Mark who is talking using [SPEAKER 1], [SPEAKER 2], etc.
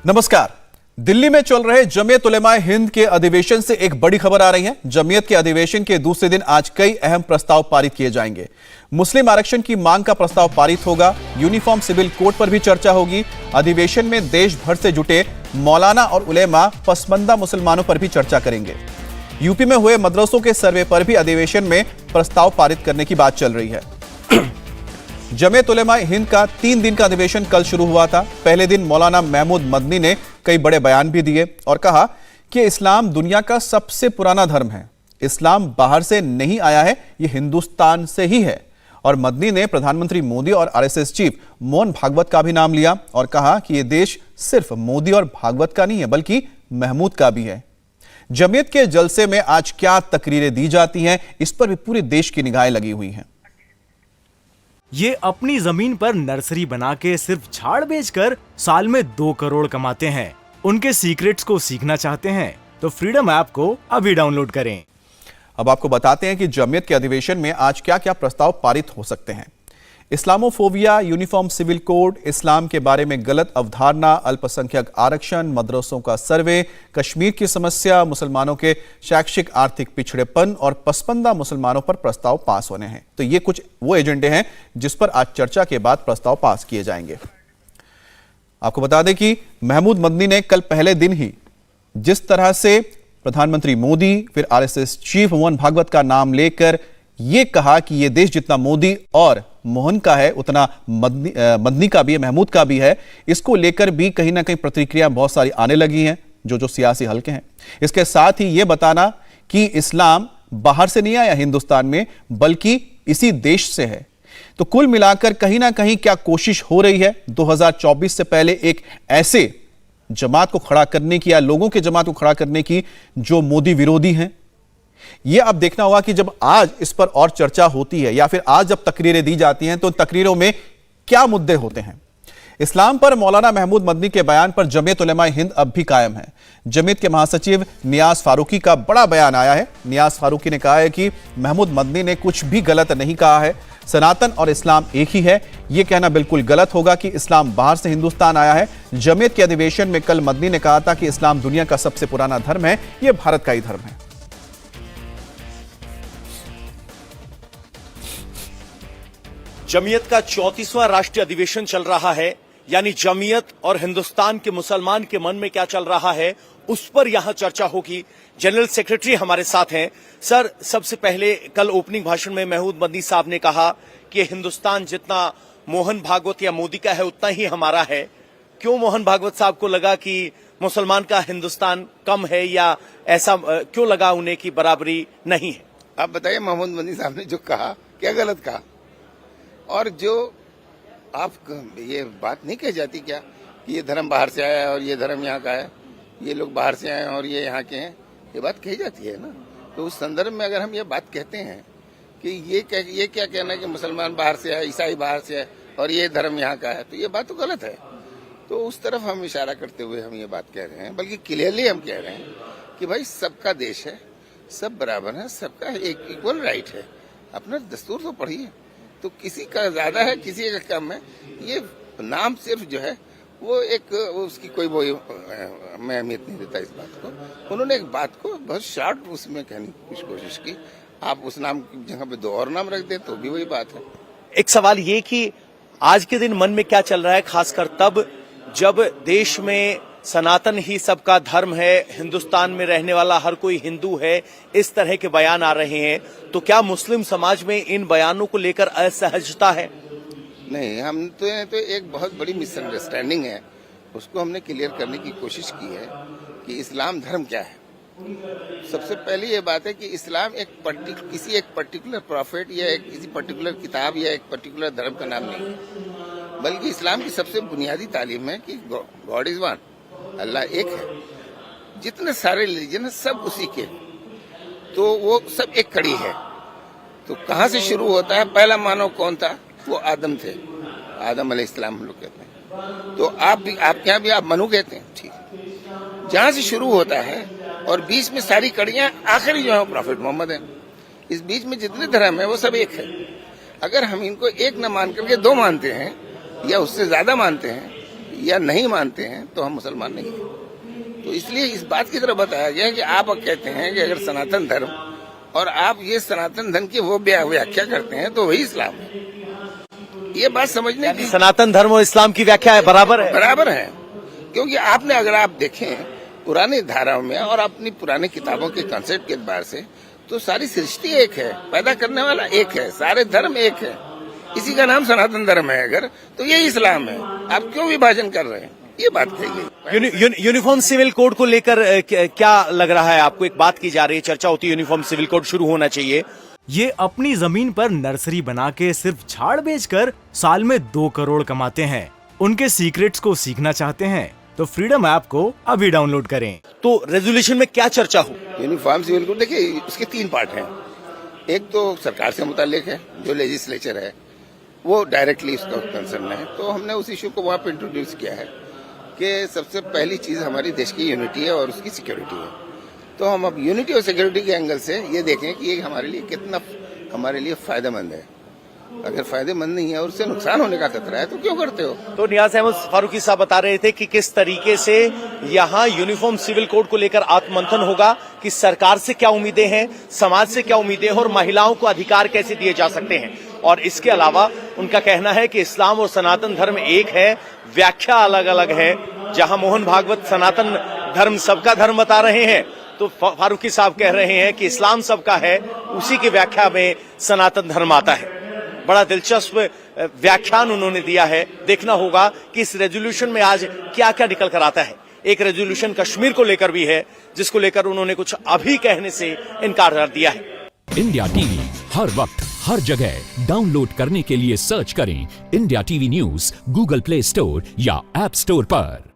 [SPEAKER 1] नमस्कार। दिल्ली में चल रहे जमीयत उलेमाए हिंद के अधिवेशन से एक बड़ी खबर आ रही है। जमीयत के अधिवेशन के दूसरे दिन आज कई अहम प्रस्ताव पारित किए जाएंगे। मुस्लिम आरक्षण की मांग का प्रस्ताव पारित होगा। यूनिफॉर्म सिविल कोड पर भी चर्चा होगी। अधिवेशन में देश भर से जुटे मौलाना और उलेमा पसमंदा मुसलमानों पर भी चर्चा करेंगे। यूपी में हुए मदरसों के सर्वे पर भी अधिवेशन में प्रस्ताव पारित करने की बात चल रही है। जमीयत उलेमाए हिंद का 3 दिन का अधिवेशन कल शुरू हुआ था। पहले दिन मौलाना महमूद मदनी ने कई बड़े बयान भी दिए और कहा कि इस्लाम दुनिया का सबसे पुराना धर्म है। इस्लाम बाहर से नहीं आया है, यह हिंदुस्तान से ही है। और मदनी ने प्रधानमंत्री मोदी और आरएसएस चीफ मोहन भागवत का भी नाम लिया और कहा कि यह देश सिर्फ मोदी और भागवत का नहीं है बल्कि महमूद का भी है। जमीयत के जलसे में आज क्या तकरीरें दी जाती हैं, इस पर भी पूरे देश की निगाहें लगी हुई हैं।
[SPEAKER 2] ये अपनी जमीन पर नर्सरी बना के सिर्फ झाड़ बेचकर साल में 2 करोड़ कमाते हैं। उनके सीक्रेट्स को सीखना चाहते हैं तो फ्रीडम ऐप को अभी डाउनलोड करें।
[SPEAKER 1] अब आपको बताते हैं कि जमीयत के अधिवेशन में आज क्या क्या प्रस्ताव पारित हो सकते हैं। इस्लामोफोबिया, यूनिफॉर्म सिविल कोड, इस्लाम के बारे में गलत अवधारणा, अल्पसंख्यक आरक्षण, मदरसों का सर्वे, कश्मीर की समस्या, मुसलमानों के शैक्षिक आर्थिक पिछड़ेपन और पसमंदा मुसलमानों पर प्रस्ताव पास होने हैं। तो ये कुछ वो एजेंडे हैं जिस पर आज चर्चा के बाद प्रस्ताव पास किए जाएंगे। आपको बता दें कि महमूद मदनी ने कल पहले दिन ही जिस तरह से प्रधानमंत्री मोदी फिर आरएसएस चीफ मोहन भागवत का नाम लेकर यह कहा कि यह देश जितना मोदी और मोहन का है उतना मदनी का भी है, महमूद का भी है, इसको लेकर भी कहीं ना कहीं प्रतिक्रिया बहुत सारी आने लगी हैं जो सियासी हलके हैं। इसके साथ ही यह बताना कि इस्लाम बाहर से नहीं आया हिंदुस्तान में बल्कि इसी देश से है। तो कुल मिलाकर कहीं ना कहीं क्या कोशिश हो रही है 2024 से पहले एक ऐसे जमात को खड़ा करने की या लोगों के जमात को खड़ा करने की जो मोदी विरोधी हैं। यह अब देखना होगा कि जब आज इस पर और चर्चा होती है या फिर आज जब तकरीरें दी जाती हैं तो तकरीरों में क्या मुद्दे होते हैं। इस्लाम पर मौलाना महमूद मदनी के बयान पर जमीयत उलेमाए हिंद अब भी कायम है। जमीयत के महासचिव नियाज फारूकी का बड़ा बयान आया है। नियाज फारूकी ने कहा है कि महमूद मदनी ने कुछ भी गलत नहीं कहा है, सनातन और इस्लाम एक ही है। यह कहना बिल्कुल गलत होगा कि इस्लाम बाहर से हिंदुस्तान आया है। जमीयत के अधिवेशन में कल मदनी ने कहा था कि इस्लाम दुनिया का सबसे पुराना धर्म है, यह भारत का ही धर्म है।
[SPEAKER 3] जमीयत का 34वां राष्ट्रीय अधिवेशन चल रहा है, यानी जमीयत और हिंदुस्तान के मुसलमान के मन में क्या चल रहा है उस पर यहां चर्चा होगी। जनरल सेक्रेटरी हमारे साथ हैं। सर, सबसे पहले कल ओपनिंग भाषण में महमूद मदनी साहब ने कहा कि हिंदुस्तान जितना मोहन भागवत या मोदी का है उतना ही हमारा है। क्यों मोहन भागवत साहब को लगा कि मुसलमान का हिंदुस्तान कम है, या ऐसा क्यों लगा उन्हें कि बराबरी नहीं है?
[SPEAKER 4] आप बताइए, महमूद मदनी साहब ने जो कहा क्या गलत कहा? और जो आप ये बात नहीं कही जाती क्या कि ये धर्म बाहर से आया है और ये धर्म यहाँ का है, ये लोग बाहर से आए हैं और ये यहाँ के हैं, ये बात कही जाती है ना। तो उस संदर्भ में अगर हम ये बात कहते हैं कि ये क्या कहना है कि मुसलमान बाहर से आए, ईसाई बाहर से आए और ये धर्म यहाँ का है, तो ये बात तो गलत है। तो उस तरफ हम इशारा करते हुए हम ये बात कह रहे हैं, बल्कि क्लियरली हम कह रहे हैं कि भाई सबका देश है, सब बराबर है, सबका एक इक्वल राइट है। अपना दस्तूर तो पढ़िए, तो किसी का ज्यादा है किसी का कम है, ये नाम सिर्फ जो है वो एक उसकी कोई वो मैं अहमियत नहीं देता इस बात को। उन्होंने एक बात को बहुत शॉर्ट उसमें कहने की कोशिश की। आप उस नाम की जगह पे 2 और नाम रख दे तो भी वही बात है।
[SPEAKER 3] एक सवाल ये कि आज के दिन मन में क्या चल रहा है, खासकर तब जब देश में सनातन ही सबका धर्म है, हिंदुस्तान में रहने वाला हर कोई हिंदू है, इस तरह के बयान आ रहे हैं। तो क्या मुस्लिम समाज में इन बयानों को लेकर असहजता है?
[SPEAKER 4] नहीं, हम तो एक बहुत बड़ी मिसअंडरस्टैंडिंग है, उसको हमने क्लियर करने की कोशिश की है कि इस्लाम धर्म क्या है। सबसे पहली ये बात है कि इस्लाम किसी एक पर्टिकुलर प्रॉफिट या किसी पर्टिकुलर किताब या एक पर्टिकुलर धर्म का नाम नहीं है, बल्कि इस्लाम की सबसे बुनियादी तालीम है कि गॉड इज वन, अल्लाह एक है। जितने सारे रिलीजन है सब उसी के, तो वो सब एक कड़ी है। तो कहाँ से शुरू होता है? पहला मानव कौन था? वो आदम थे, आदम अलैहिस्सलाम हम लोग कहते हैं। तो आपके यहाँ भी आप मनु कहते हैं, ठीक। जहाँ से शुरू होता है और बीच में सारी कड़ियाँ आखिरी जो है प्रॉफिट मोहम्मद है। इस बीच में जितने धर्म है वो सब एक है। अगर हम इनको एक न मान करके 2 मानते हैं या उससे ज्यादा मानते हैं या नहीं मानते हैं तो हम मुसलमान नहीं हैं। तो इसलिए इस बात की तरफ बताया गया कि आप कहते हैं कि अगर सनातन धर्म और आप ये सनातन धर्म की वो व्याख्या करते हैं तो वही इस्लाम है। ये बात समझने की
[SPEAKER 3] सनातन धर्म और इस्लाम की व्याख्या है
[SPEAKER 4] बराबर है, क्योंकि आपने अगर आप देखें पुरानी धाराओं में और अपनी पुरानी किताबों के कंसेप्ट के एतबार से तो सारी सृष्टि एक है, पैदा करने वाला एक है, सारे धर्म एक है। इसी का नाम सनातन धर्म है अगर, तो ये इस्लाम है। आप क्यों विभाजन कर रहे हैं, ये बात कही गई।
[SPEAKER 3] यूनिफॉर्म सिविल कोड को लेकर क्या लग रहा है आपको? एक बात की जा रही है, चर्चा होती है यूनिफॉर्म सिविल कोड शुरू होना चाहिए।
[SPEAKER 2] ये अपनी जमीन पर नर्सरी बना के सिर्फ झाड़ बेचकर साल में 2 करोड़ कमाते हैं। उनके सीक्रेट्स को सीखना चाहते हैं तो फ्रीडम ऐप को अभी डाउनलोड करें।
[SPEAKER 3] तो रेजोल्यूशन में क्या चर्चा हो?
[SPEAKER 4] यूनिफॉर्म सिविल कोड देखिए, उसके 3 पार्ट हैं। एक तो सरकार से मुताल्लिक है, जो लेजिस्लेचर है वो डायरेक्टली उसका कंसर्न है। तो हमने उस इश्यू को वहाँ पे इंट्रोड्यूस किया है कि सबसे पहली चीज हमारी देश की यूनिटी है और उसकी सिक्योरिटी है। तो हम अब यूनिटी और सिक्योरिटी के एंगल से ये देखें कि ये हमारे लिए कितना हमारे लिए फायदेमंद है। अगर फायदेमंद नहीं है और उससे नुकसान होने का खतरा है तो क्यों करते हो?
[SPEAKER 3] तो नियाज अहमद फारूकी साहब बता रहे थे कि किस तरीके से यहाँ यूनिफॉर्म सिविल कोड को लेकर आत्ममंथन होगा कि सरकार से क्या उम्मीदें हैं, समाज से क्या उम्मीदें हैं और महिलाओं को अधिकार कैसे दिए जा सकते हैं। और इसके अलावा उनका कहना है कि इस्लाम और सनातन धर्म एक है, व्याख्या अलग अलग है। जहां मोहन भागवत सनातन धर्म सबका धर्म बता रहे हैं तो फारूकी साहब कह रहे हैं कि इस्लाम सबका है, उसी की व्याख्या में सनातन धर्म आता है। बड़ा दिलचस्प व्याख्यान उन्होंने दिया है। देखना होगा कि इस रेजोल्यूशन में आज क्या क्या निकल कर आता है। एक रेजोल्यूशन कश्मीर को लेकर भी है, जिसको लेकर उन्होंने कुछ अभी कहने से इनकार कर दिया है।
[SPEAKER 5] इंडिया टीवी हर वक्त हर जगह डाउनलोड करने के लिए सर्च करें India TV news Google play store या ऐप स्टोर पर।